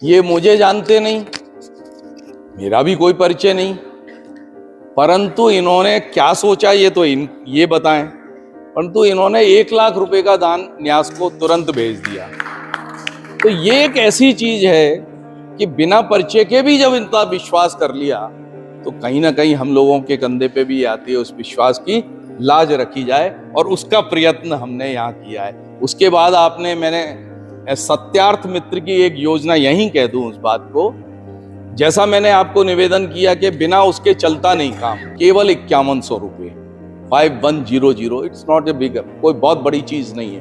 ये मुझे जानते नहीं, मेरा भी कोई परिचय नहीं, परंतु इन्होंने क्या सोचा ये तो ये बताएं। परंतु इन्होंने 1 लाख रुपए का दान न्यास को तुरंत भेज दिया। तो ये एक ऐसी चीज है कि बिना परिचय के भी जब इतना विश्वास कर लिया, तो कहीं ना कहीं हम लोगों के कंधे पे भी आती है उस विश्वास की लाज रखी जाए, और उसका प्रयत्न हमने यहाँ किया है। उसके बाद मैंने सत्यार्थ मित्र की एक योजना यहीं कह दूं उस बात को, जैसा मैंने आपको निवेदन किया कि बिना उसके चलता नहीं काम, केवल 5100 रुपए 5100, इट्स नॉट ए बिग, कोई बहुत बड़ी चीज नहीं है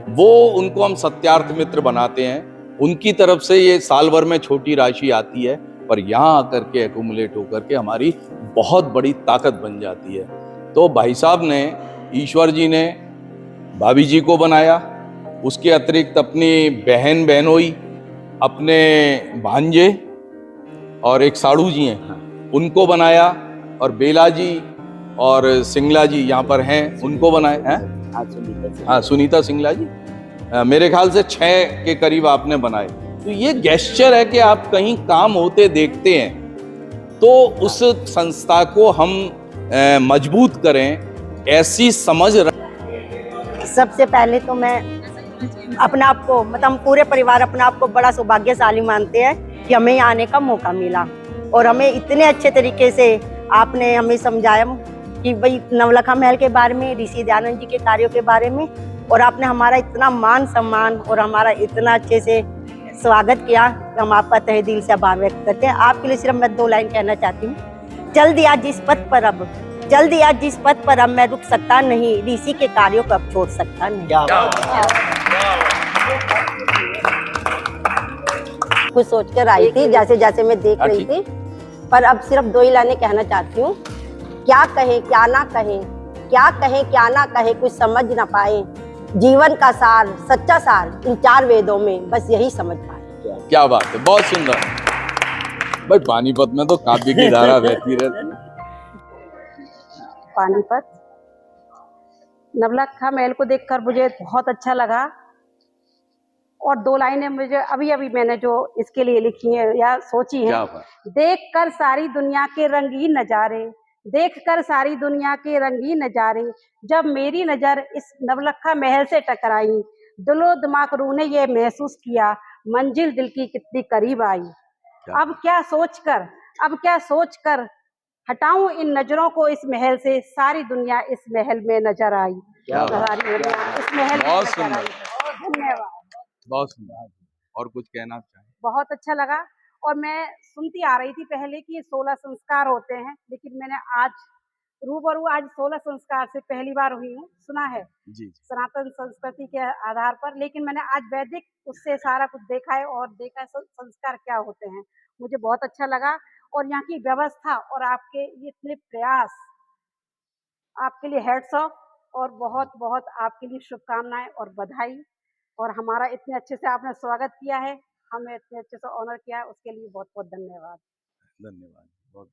वो। उनको हम सत्यार्थ मित्र बनाते हैं, उनकी तरफ से ये साल भर में छोटी राशि आती है, पर यहाँ आकर के एक्यूमुलेट होकर के हमारी बहुत बड़ी ताकत बन जाती है। तो भाई साहब ने, ईश्वर जी ने भाभी जी को बनाया, उसके अतिरिक्त अपनी बहन बहनोई, अपने भांजे और एक साड़ू जी हैं उनको बनाया, और बेला जी और सिंगला जी यहाँ पर हैं उनको बनाया है। हाँ, सुनीता सिंगला जी, मेरे ख्याल से 6 के करीब आपने बनाए। तो ये गेस्चर है कि आप कहीं काम होते देखते हैं तो उस संस्था को हम मजबूत करें, ऐसी समझ सबसे पहले तो मैं अपने आप को, मतलब हम पूरे परिवार अपने आप को बड़ा सौभाग्यशाली मानते हैं कि हमें यहाँ आने का मौका मिला, और हमें इतने अच्छे तरीके से आपने हमें समझाया कि भाई नवलखा महल के बारे में, ऋषि दयानंद जी के कार्यों के बारे में, और आपने हमारा इतना मान सम्मान और हमारा इतना अच्छे से स्वागत किया। हम आपका तहे दिल से आभार व्यक्त करते हैं। आपके लिए सिर्फ मैं 2 लाइन कहना चाहती हूँ। जल्दी आज जिस पथ पर अब, जल्दी आज जिस पथ पर अब मैं रुक सकता नहीं, ऋषि के कार्यों को अब छोड़ सकता नहीं। कुछ सोच कर आई थी जैसे जैसे मैं देख रही थी, पर अब सिर्फ 2 ही लाइनें कहना चाहती हूँ। क्या कहें क्या ना कहें, क्या कहें क्या ना कहें, कुछ समझ ना पाए, जीवन का सार, सच्चा सार इन 4 वेदों में बस यही समझ पाए। क्या बात है, बहुत सुंदर। भाई पानीपत में तो काव्य की धारा बहती रहती है। पानीपत नवलखा महल को देखकर मुझे बहुत अच्छा लगा, और 2 लाइनें मुझे अभी अभी मैंने जो इसके लिए लिखी है या सोची है। देख कर सारी दुनिया के रंगीन नजारे, देख कर सारी दुनिया के रंगीन नजारे, जब मेरी नजर इस नवलखा महल से टकराई, दिलो दिमाग रूह ने ये महसूस किया, मंजिल दिल की कितनी करीब आई। अब क्या सोचकर हटाऊं इन नजरों को इस महल से, सारी दुनिया इस महल में नजर आई। सारी दुनिया इस महल में नजर आई। धन्यवाद। बहुत सुंदर। और कुछ कहना चाहें? बहुत अच्छा लगा, और मैं सुनती आ रही थी पहले कि 16 संस्कार होते हैं, लेकिन मैंने आज रूबरू आज 16 संस्कार से पहली बार हुई हूँ, सुना है जी। सनातन संस्कृति के आधार पर, लेकिन मैंने आज वैदिक उससे सारा कुछ देखा है, और देखा है संस्कार क्या होते हैं। मुझे बहुत अच्छा लगा, और यहाँ की व्यवस्था और आपके ये इतने प्रयास, आपके लिए हैट्स ऑफ, और बहुत बहुत आपके लिए शुभकामनाएं और बधाई। और हमारा इतने अच्छे से आपने स्वागत किया है, हमें इतने अच्छे से ऑनर किया है, उसके लिए बहुत बहुत धन्यवाद। धन्यवाद बहुत।